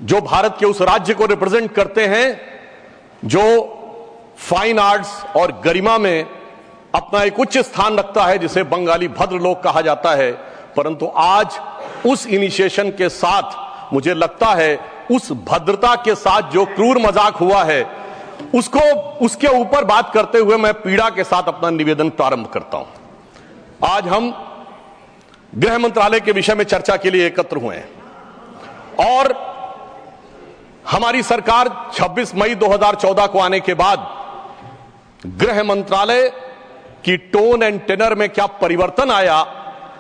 जो भारत के उस राज्य को रिप्रेजेंट करते हैं जो फाइन आर्ट्स और गरिमा में अपना एक उच्च स्थान रखता है, जिसे बंगाली भद्रलोक कहा जाता है। परंतु आज उस इनिशिएशन के साथ मुझे लगता है उस भद्रता के साथ जो क्रूर मजाक हुआ है उसके ऊपर बात करते हुए मैं पीड़ा के साथ अपना निवेदन प्रारंभ करता हूं। आज हम गृह मंत्रालय के विषय में चर्चा के लिए एकत्र हुए हैं और हमारी सरकार 26 मई 2014 को आने के बाद गृह मंत्रालय की टोन एंड टेनर में क्या परिवर्तन आया,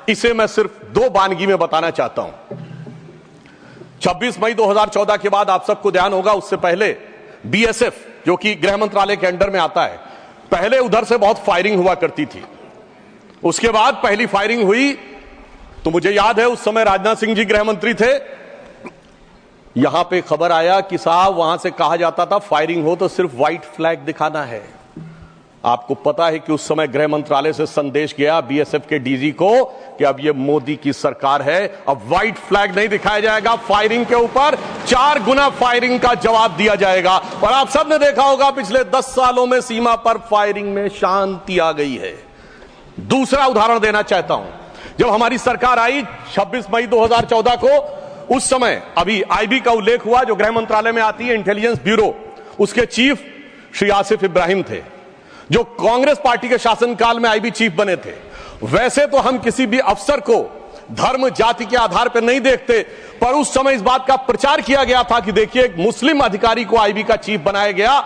इसे मैं सिर्फ दो वानगी में बताना चाहता हूं। 26 मई 2014 के बाद आप सबको ध्यान होगा, उससे पहले बीएसएफ जो कि गृह मंत्रालय के अंडर में आता है, पहले उधर से बहुत फायरिंग हुआ करती थी। उसके बाद पहली फायरिंग हुई तो मुझे याद है उस समय राजनाथ सिंह जी गृह मंत्री थे। यहां पे खबर आया कि साहब वहां से कहा जाता था फायरिंग हो तो सिर्फ व्हाइट फ्लैग दिखाना है। आपको पता है कि उस समय गृह मंत्रालय से संदेश गया बीएसएफ के डीजी को कि अब ये मोदी की सरकार है, अब व्हाइट फ्लैग नहीं दिखाया जाएगा, फायरिंग के ऊपर 4 गुना फायरिंग का जवाब दिया जाएगा। और आप सबने देखा होगा पिछले 10 सालों में सीमा पर फायरिंग में शांति आ गई है। दूसरा उदाहरण देना चाहता हूं, जब हमारी सरकार आई 26 मई 2014 को, उस समय अभी आईबी का उल्लेख हुआ जो गृह मंत्रालय में आती है, इंटेलिजेंस ब्यूरो, उसके चीफ श्री आसिफ इब्राहिम थे जो कांग्रेस पार्टी के शासनकाल में आईबी चीफ बने थे। वैसे तो हम किसी भी अफसर को धर्म जाति के आधार पर नहीं देखते, पर उस समय इस बात का प्रचार किया गया था कि देखिए एक मुस्लिम अधिकारी को आईबी का चीफ बनाया गया।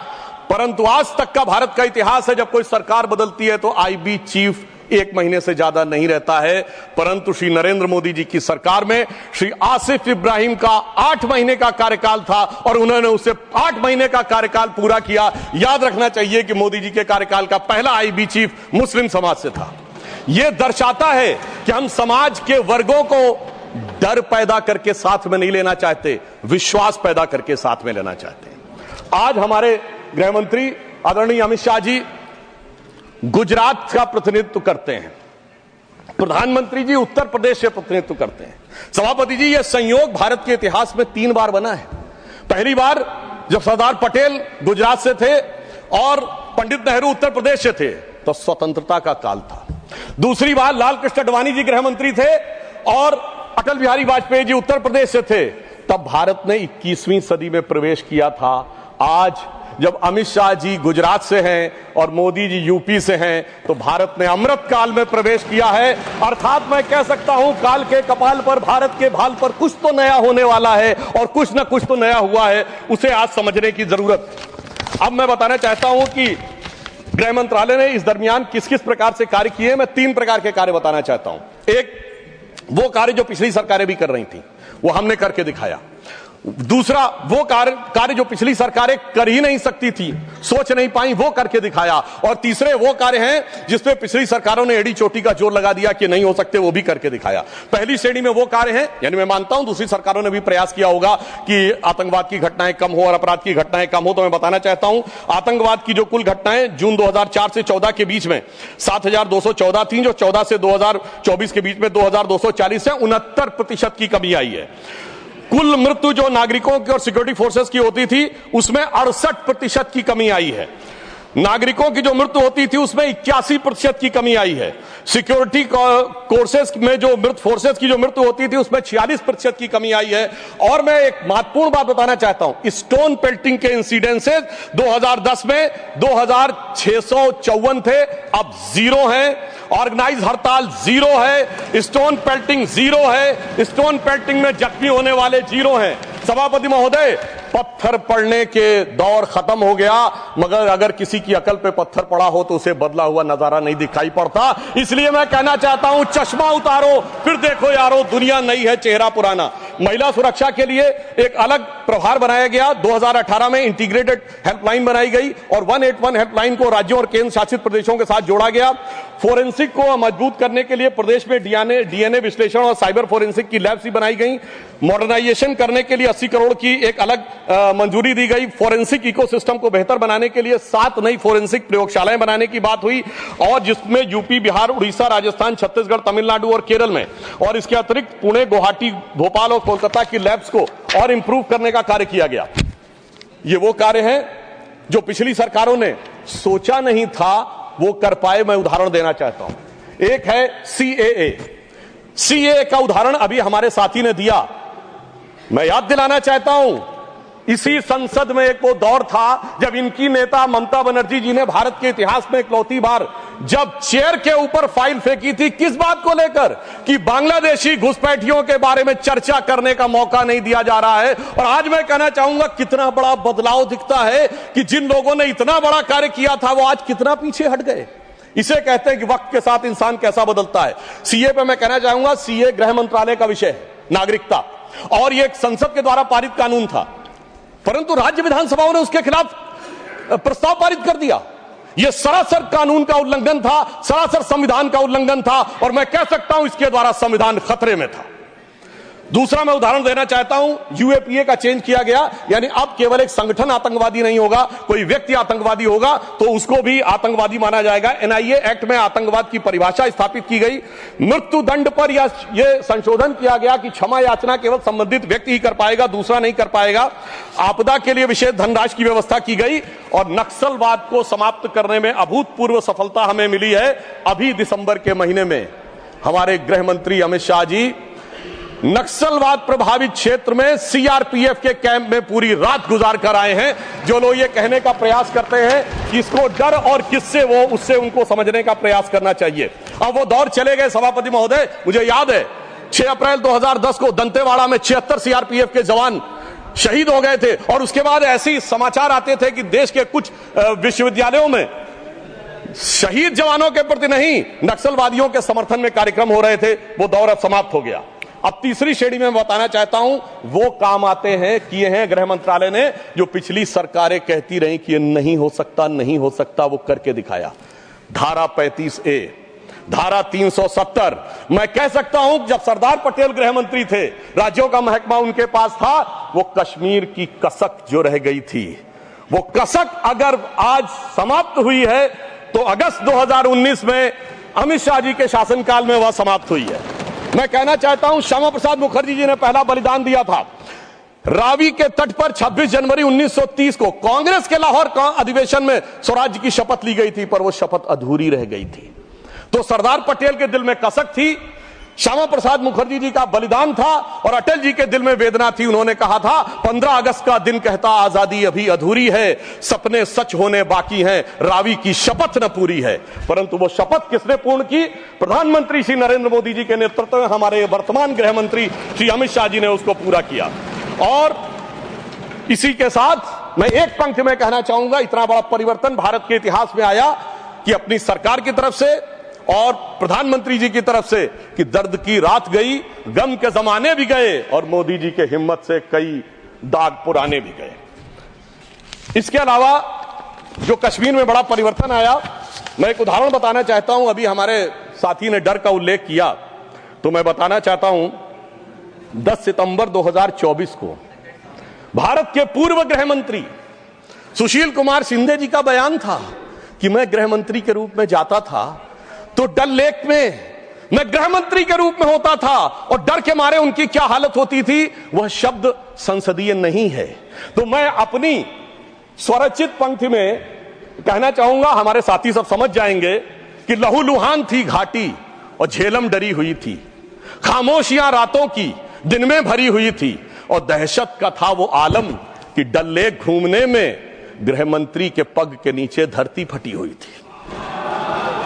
परंतु आज तक का भारत का इतिहास है, जब कोई सरकार बदलती है तो आईबी चीफ 1 महीने से ज्यादा नहीं रहता है। परंतु श्री नरेंद्र मोदी जी की सरकार में श्री आसिफ इब्राहिम का 8 महीने का कार्यकाल था और उन्होंने उसे 8 महीने का कार्यकाल पूरा किया। याद रखना चाहिए कि मोदी जी के कार्यकाल का पहला आईबी चीफ मुस्लिम समाज से था। यह दर्शाता है कि हम समाज के वर्गों को डर पैदा करके साथ में नहीं लेना चाहते, विश्वास पैदा करके साथ में लेना चाहते हैं। आज हमारे गृह मंत्री आदरणीय अमित शाह जी गुजरात का प्रतिनिधित्व करते हैं, प्रधानमंत्री जी उत्तर प्रदेश से प्रतिनिधित्व करते हैं। सभापति जी, यह संयोग भारत के इतिहास में 3 बार बना है। पहली बार जब सरदार पटेल गुजरात से थे और पंडित नेहरू उत्तर प्रदेश से थे तो स्वतंत्रता का काल था। दूसरी बार लाल कृष्ण आडवाणी जी गृह मंत्री थे और अटल बिहारी वाजपेयी जी उत्तर प्रदेश से थे, तब भारत ने 21वीं सदी में प्रवेश किया था। आज जब अमित शाह जी गुजरात से हैं और मोदी जी यूपी से हैं तो भारत ने अमृत काल में प्रवेश किया है। अर्थात मैं कह सकता हूं काल के कपाल पर, भारत के भाल पर कुछ तो नया होने वाला है और कुछ ना कुछ तो नया हुआ है, उसे आज समझने की जरूरत। अब मैं बताना चाहता हूं कि गृह मंत्रालय ने इस दरमियान किस किस प्रकार से कार्य किए। मैं 3 प्रकार के कार्य बताना चाहता हूं। एक, वो कार्य जो पिछली सरकारें भी कर रही थी वो हमने करके दिखाया। दूसरा, वो कार्य जो पिछली सरकारें कर ही नहीं सकती थी, सोच नहीं पाई, वो करके दिखाया। और तीसरे वो कार्य हैं जिसपे पिछली सरकारों ने एड़ी चोटी का जोर लगा दिया कि नहीं हो सकते, वो भी करके दिखाया। पहली श्रेणी में वो कार्य हैं, यानी मैं मानता हूं दूसरी सरकारों ने भी प्रयास किया होगा कि आतंकवाद की घटनाएं कम हो और अपराध की घटनाएं कम हो। तो मैं बताना चाहता हूं आतंकवाद की जो कुल घटनाएं जून 2004 से 14 के बीच में 7214 थी, जो 14 से 2024 के बीच में 2240 है, 69% की कमी आई है। कुल मृत्यु जो नागरिकों की और सिक्योरिटी फोर्सेस की होती थी उसमें 68% की कमी आई है। नागरिकों की जो मृत्यु होती थी उसमें 81% की कमी आई है। सिक्योरिटी कोर्सेस में जो फोर्सेस की जो मृत्यु होती थी उसमें 46% की कमी आई है। और मैं एक महत्वपूर्ण बात बताना चाहता हूं, स्टोन पेल्टिंग के इंसिडेंसेस 2010 में 2654 थे, अब 0 हैं। ऑर्गेनाइज हड़ताल 0 है, स्टोन पेल्टिंग 0 है, स्टोन पेल्टिंग में जख्मी होने वाले 0 हैं। सभापति महोदय, पत्थर पड़ने के दौर खत्म हो गया, मगर अगर किसी की अकल पे पत्थर पड़ा हो तो उसे बदला हुआ नजारा नहीं दिखाई पड़ता। इसलिए मैं कहना चाहता हूं चश्मा उतारो फिर देखो यारो, दुनिया नई है चेहरा पुराना। महिला सुरक्षा के लिए एक अलग प्रभार बनाया गया। 2018 में इंटीग्रेटेड हेल्पलाइन बनाई गई और 181 हेल्पलाइन को राज्यों और केंद्र शासित प्रदेशों के साथ जोड़ा गया। फोरेंसिक को मजबूत करने के लिए प्रदेश में डीएनए विश्लेषण और साइबर फोरेंसिक की लैब्स भी बनाई गई। मॉडर्नाइजेशन करने के लिए 80 करोड़ की एक अलग मंजूरी दी गई। फोरेंसिक इकोसिस्टम को बेहतर बनाने के लिए 7 नई फोरेंसिक प्रयोगशालाएं बनाने की बात हुई, और जिसमें यूपी, बिहार, उड़ीसा, राजस्थान, छत्तीसगढ़, तमिलनाडु और केरल में, और इसके अतिरिक्त पुणे, गुवाहाटी, भोपाल और कोलकाता की लैब्स को और इंप्रूव करने का कार्य किया गया। ये वो कार्य है जो पिछली सरकारों ने सोचा नहीं था वो कर पाए। मैं उदाहरण देना चाहता हूं। एक है सीएए का उदाहरण अभी हमारे साथी ने दिया। मैं याद दिलाना चाहता हूं, इसी संसद में एक वो दौर था जब इनकी नेता ममता बनर्जी जी ने भारत के इतिहास में इकलौती बार जब चेयर के ऊपर फाइल फेंकी थी, किस बात को लेकर कि बांग्लादेशी घुसपैठियों के बारे में चर्चा करने का मौका नहीं दिया जा रहा है। और आज मैं कहना चाहूंगा कितना बड़ा बदलाव दिखता है कि जिन लोगों ने इतना बड़ा कार्य किया था वो आज कितना पीछे हट गए। इसे कहते हैं कि वक्त के साथ इंसान कैसा बदलता है। सीए पे मैं कहना चाहूंगा, सीए गृह मंत्रालय का विषय है, नागरिकता, और ये एक संसद के द्वारा पारित कानून था, परंतु राज्य विधानसभाओं ने उसके खिलाफ प्रस्ताव पारित कर दिया। यह सरासर कानून का उल्लंघन था, सरासर संविधान का उल्लंघन था, और मैं कह सकता हूं इसके द्वारा संविधान खतरे में था। दूसरा मैं उदाहरण देना चाहता हूं, यूएपीए का चेंज किया गया, यानी अब केवल एक संगठन आतंकवादी नहीं होगा, कोई व्यक्ति आतंकवादी होगा तो उसको भी आतंकवादी माना जाएगा। एनआईए एक्ट में आतंकवाद की परिभाषा स्थापित की गई। मृत्यु दंड पर यह संशोधन किया गया कि क्षमा याचना केवल संबंधित व्यक्ति ही कर पाएगा, दूसरा नहीं कर पाएगा। आपदा के लिए विशेष धनराशि की व्यवस्था की गई और नक्सलवाद को समाप्त करने में अभूतपूर्व सफलता हमें मिली है। अभी दिसंबर के महीने में हमारे गृह मंत्री अमित शाह जी नक्सलवाद प्रभावित क्षेत्र में सीआरपीएफ के कैंप में पूरी रात गुजार कर आए हैं। जो लोग ये कहने का प्रयास करते हैं कि इसको डर और किससे वो, उससे उनको समझने का प्रयास करना चाहिए। अब वो दौर चले गए सभापति महोदय। मुझे याद है 6 अप्रैल 2010 को दंतेवाड़ा में 76 सीआरपीएफ के जवान शहीद हो गए थे, और उसके बाद ऐसे समाचार आते थे कि देश के कुछ विश्वविद्यालयों में शहीद जवानों के प्रति नहीं, नक्सलवादियों के समर्थन में कार्यक्रम हो रहे थे। वो दौर अब समाप्त हो गया। अब तीसरी श्रेणी में बताना चाहता हूं, वो काम आते हैं, किए हैं गृह मंत्रालय ने, जो पिछली सरकारें कहती रही कि ये नहीं हो सकता, नहीं हो सकता, वो करके दिखाया। धारा 35A, धारा 370। मैं कह सकता हूं जब सरदार पटेल गृह मंत्री थे, राज्यों का महकमा उनके पास था, वो कश्मीर की कसक जो रह गई थी, वो कसक अगर आज समाप्त हुई है तो अगस्त 2019 में अमित शाह जी के शासनकाल में वह समाप्त हुई है। मैं कहना चाहता हूं, श्यामा प्रसाद मुखर्जी जी ने पहला बलिदान दिया था रावी के तट पर 26 जनवरी 1930 को। कांग्रेस के लाहौर अधिवेशन में स्वराज्य की शपथ ली गई थी, पर वो शपथ अधूरी रह गई थी। तो सरदार पटेल के दिल में कसक थी, श्यामा प्रसाद मुखर्जी जी का बलिदान था, और अटल जी के दिल में वेदना थी। उन्होंने कहा था 15 अगस्त का दिन कहता आजादी अभी अधूरी है, सपने सच होने बाकी हैं, रावी की शपथ न पूरी है। परंतु वो शपथ किसने पूर्ण की? प्रधानमंत्री श्री नरेंद्र मोदी जी के नेतृत्व में हमारे वर्तमान गृह मंत्री श्री अमित शाह जी ने उसको पूरा किया। और इसी के साथ मैं एक पंक्ति में कहना चाहूंगा, इतना बड़ा परिवर्तन भारत के इतिहास में आया कि अपनी सरकार की तरफ से और प्रधानमंत्री जी की तरफ से कि दर्द की रात गई, गम के जमाने भी गए, और मोदी जी के हिम्मत से कई दाग पुराने भी गए। इसके अलावा जो कश्मीर में बड़ा परिवर्तन आया, मैं एक उदाहरण बताना चाहता हूं। अभी हमारे साथी ने डर का उल्लेख किया, तो मैं बताना चाहता हूं 10 सितंबर 2024 को भारत के पूर्व गृह मंत्री सुशील कुमार शिंदे जी का बयान था कि मैं गृह मंत्री के रूप में जाता था तो डल लेक में मैं गृह मंत्री के रूप में होता था, और डर के मारे उनकी क्या हालत होती थी, वह शब्द संसदीय नहीं है। तो मैं अपनी स्वरचित पंक्ति में कहना चाहूंगा, हमारे साथी सब समझ जाएंगे कि लहूलुहान थी घाटी और झेलम डरी हुई थी, खामोशियां रातों की दिन में भरी हुई थी, और दहशत का था वो आलम कि डल लेक घूमने में गृह मंत्री के पग के नीचे धरती फटी हुई थी।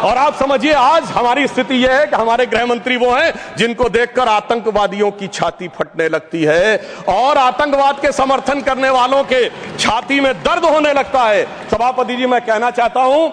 और आप समझिए आज हमारी स्थिति यह है कि हमारे गृह मंत्री वो हैं जिनको देखकर आतंकवादियों की छाती फटने लगती है, और आतंकवाद के समर्थन करने वालों के छाती में दर्द होने लगता है। सभापति जी, मैं कहना चाहता हूं